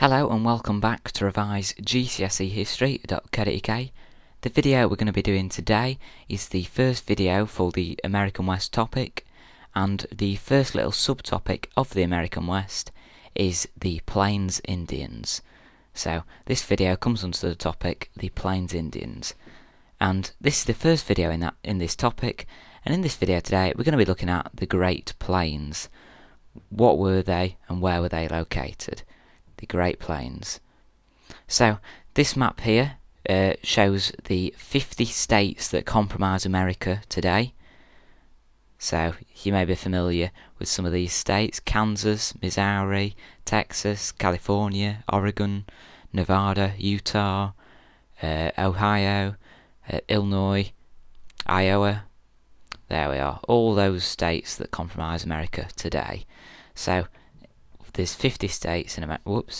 Hello and welcome back to revise GCSE history.co.uk. The video we're going to be doing today is the first video for the American West topic, and the first little subtopic of the American West is the Plains Indians. So this video comes under the topic the Plains Indians, and this is the first video in this topic. And in this video today we're going to be looking at the Great Plains. What were they and where were they located? The Great Plains. So this map here shows the 50 states that comprise America today. So you may be familiar with some of these states: Kansas, Missouri, Texas, California, Oregon, Nevada, Utah, Ohio, Illinois, Iowa. There we are, all those states that comprise America today. So there's 50 states in America.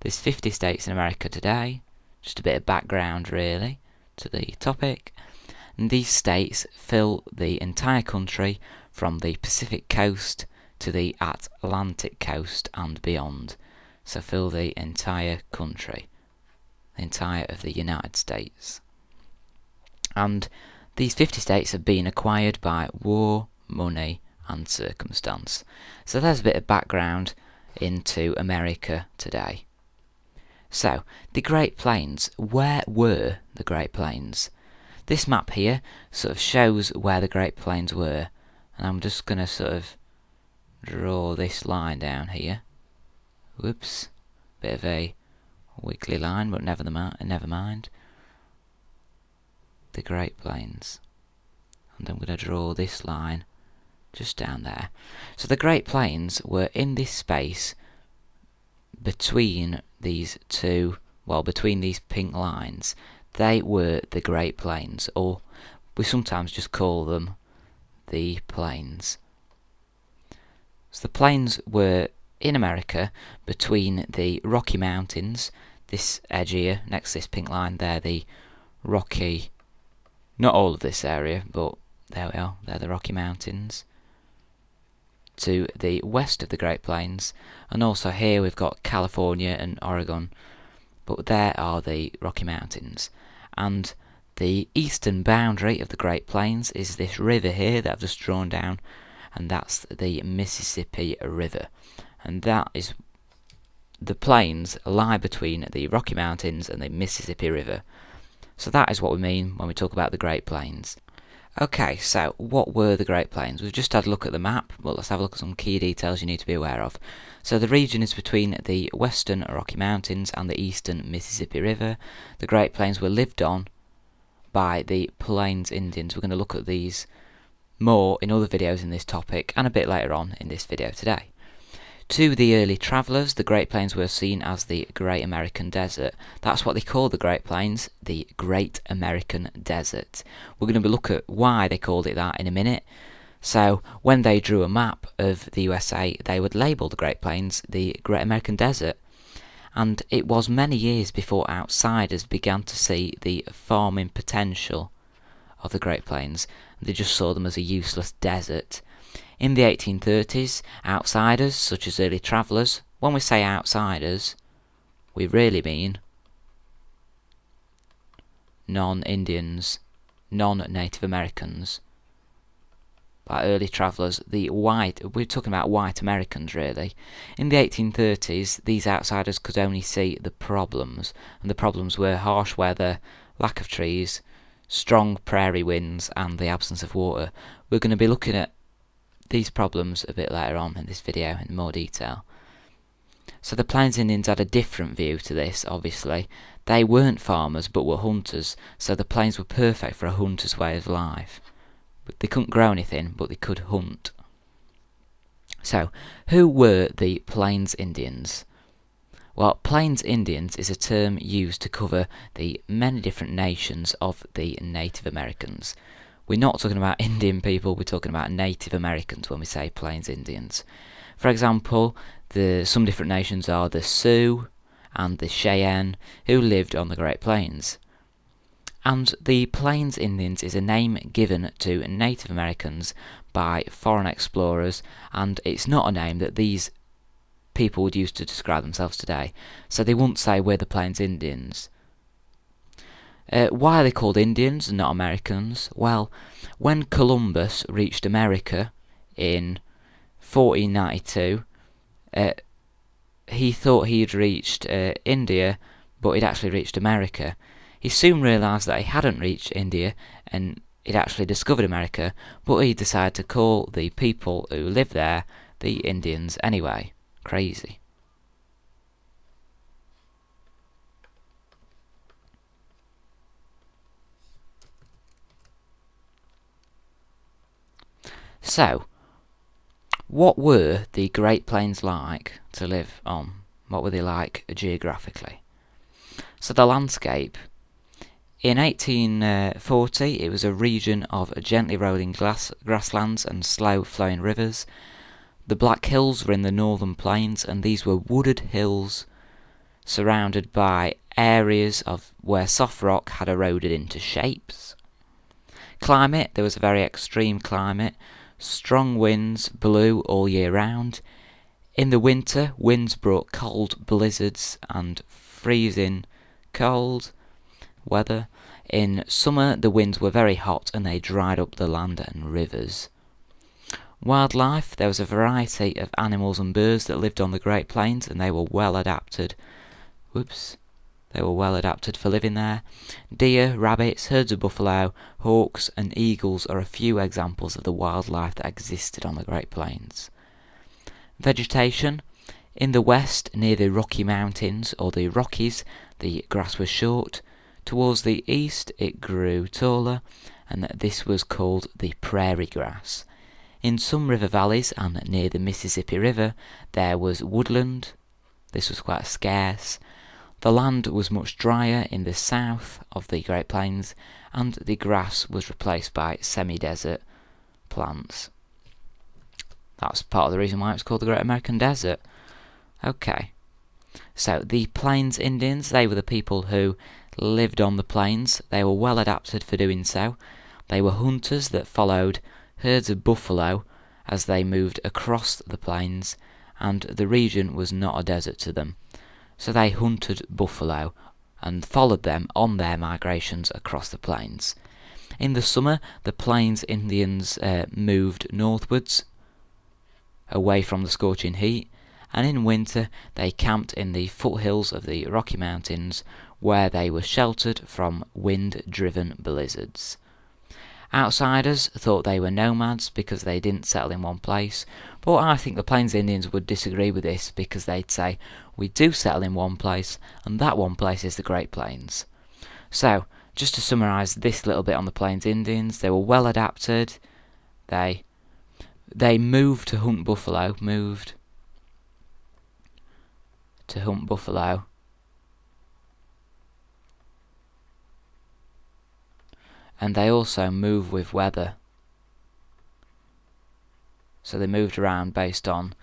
There's 50 states in America today. Just a bit of background, really, to the topic. And these states fill the entire country from the Pacific coast to the Atlantic coast and beyond. So fill the entire country, the entire of the United States. And these 50 states have been acquired by war, money, and circumstance. So there's a bit of background into America today. So, the Great Plains. Where were the Great Plains? This map here sort of shows where the Great Plains were, and I'm just going to sort of draw this line down here. Whoops, bit of a wiggly line, but never mind. The Great Plains. And I'm going to draw this line just down there. So the Great Plains were in this space between these between these pink lines. They were the Great Plains, or we sometimes just call them the Plains. So the plains were in America between the Rocky Mountains, this edge here next to this pink line, they're the Rocky, not all of this area, but there we are, they're the Rocky Mountains, to the west of the Great Plains, and also here we've got California and Oregon, but there are the Rocky Mountains. And the eastern boundary of the Great Plains is this river here that I've just drawn down, and that's the Mississippi River. And that is, the plains lie between the Rocky Mountains and the Mississippi River. So that is what we mean when we talk about the Great Plains. Okay, so what were the Great Plains? We've just had a look at the map, but let's have a look at some key details you need to be aware of. So the region is between the western Rocky Mountains and the eastern Mississippi River. The Great Plains were lived on by the Plains Indians. We're going to look at these more in other videos in this topic and a bit later on in this video today. To the early travellers, the Great Plains were seen as the Great American Desert. That's what they called the Great Plains, the Great American Desert. We're going to look at why they called it that in a minute. So, when they drew a map of the USA, they would label the Great Plains the Great American Desert. And it was many years before outsiders began to see the farming potential of the Great Plains. They just saw them as a useless desert. In the 1830s, outsiders, such as early travellers, when we say outsiders, we really mean non-Indians, non-Native Americans. By early travellers, we're talking about white Americans really. In the 1830s, these outsiders could only see the problems, and the problems were harsh weather, lack of trees, strong prairie winds, and the absence of water. We're going to be looking at these problems a bit later on in this video in more detail. So the Plains Indians had a different view to this, obviously. They weren't farmers but were hunters, so the plains were perfect for a hunter's way of life. But they couldn't grow anything, but they could hunt. So, who were the Plains Indians? Well, Plains Indians is a term used to cover the many different nations of the Native Americans. We're not talking about Indian people, we're talking about Native Americans when we say Plains Indians. For example, some different nations are the Sioux and the Cheyenne, who lived on the Great Plains. And the Plains Indians is a name given to Native Americans by foreign explorers, and it's not a name that these people would use to describe themselves today. So they wouldn't say we're the Plains Indians. Why are they called Indians and not Americans? Well, when Columbus reached America in 1492, he thought he'd reached India, but he'd actually reached America. He soon realised that he hadn't reached India and he'd actually discovered America, but he decided to call the people who lived there the Indians anyway. Crazy. So, what were the Great Plains like to live on? What were they like geographically? So the landscape. In 1840, it was a region of gently rolling grasslands and slow-flowing rivers. The Black Hills were in the northern plains, and these were wooded hills surrounded by areas where soft rock had eroded into shapes. Climate, there was a very extreme climate. Strong winds blew all year round. In the winter, winds brought cold blizzards and freezing cold weather. In summer, the winds were very hot and they dried up the land and rivers. Wildlife, there was a variety of animals and birds that lived on the Great Plains, and they were well adapted. They were well adapted for living there. Deer, rabbits, herds of buffalo, hawks and eagles are a few examples of the wildlife that existed on the Great Plains. Vegetation. In the west, near the Rocky Mountains, or the Rockies, the grass was short. Towards the east, it grew taller, and this was called the prairie grass. In some river valleys and near the Mississippi River, there was woodland. This was quite scarce. The land was much drier in the south of the Great Plains, and the grass was replaced by semi-desert plants. That's part of the reason why it's called the Great American Desert. Okay. So, the Plains Indians, they were the people who lived on the plains. They were well adapted for doing so. They were hunters that followed herds of buffalo as they moved across the plains, and the region was not a desert to them. So they hunted buffalo and followed them on their migrations across the plains. In the summer, the Plains Indians moved northwards, away from the scorching heat, and in winter they camped in the foothills of the Rocky Mountains, where they were sheltered from wind-driven blizzards. Outsiders thought they were nomads because they didn't settle in one place, but I think the Plains Indians would disagree with this because they'd say, we do settle in one place, and that one place is the Great Plains. So, just to summarise this little bit on the Plains Indians, they were well adapted. They moved to hunt buffalo, and they also move with weather. So they moved around based on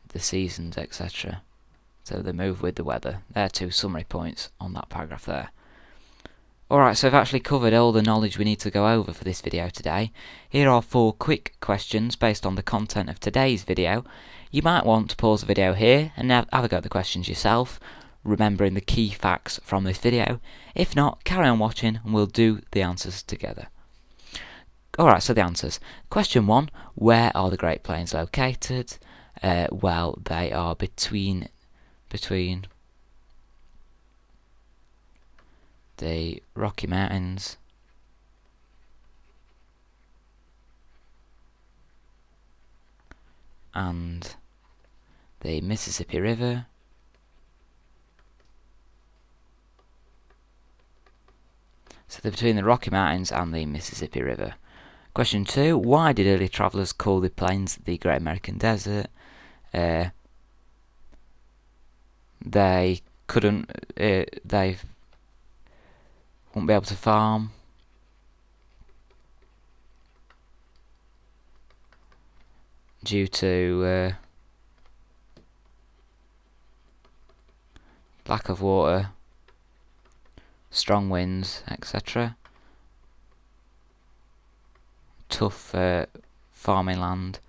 the seasons, etc. So they move with the weather. There are 2 summary points on that paragraph there. Alright, so I've actually covered all the knowledge we need to go over for this video today. Here are 4 quick questions based on the content of today's video. You might want to pause the video here and have a go at the questions yourself, remembering the key facts from this video. If not, carry on watching and we'll do the answers together. Alright, so the answers. Question 1, where are the Great Plains located? Well, they are between the Rocky Mountains and the Mississippi River. So they're between the Rocky Mountains and the Mississippi River. Question 2, why did early travellers call the plains the Great American Desert? They wouldn't be able to farm. Due to lack of water, strong winds, etc. Tough farming land,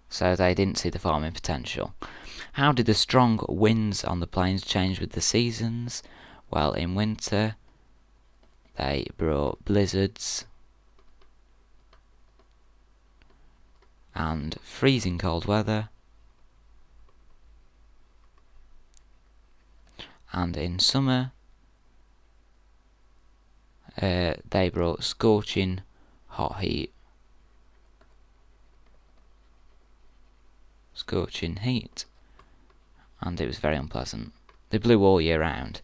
so they didn't see the farming potential. How did the strong winds on the plains change with the seasons? Well, in winter, they brought blizzards and freezing cold weather, and in summer, they brought scorching hot heat. And it was very unpleasant. They blew all year round.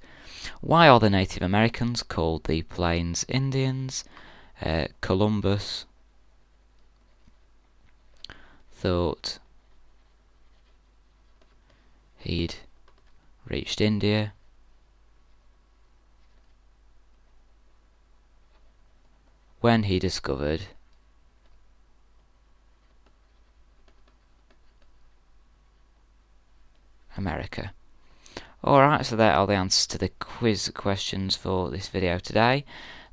Why are the Native Americans called the Plains Indians? Columbus thought he'd reached India when he discovered America. Alright, so there are the answers to the quiz questions for this video today.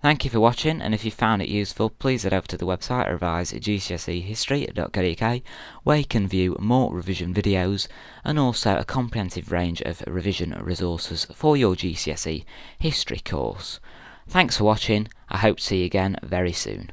Thank you for watching, and if you found it useful, please head over to the website reviseGCSEhistory.co.uk, where you can view more revision videos and also a comprehensive range of revision resources for your GCSE history course. Thanks for watching. I hope to see you again very soon.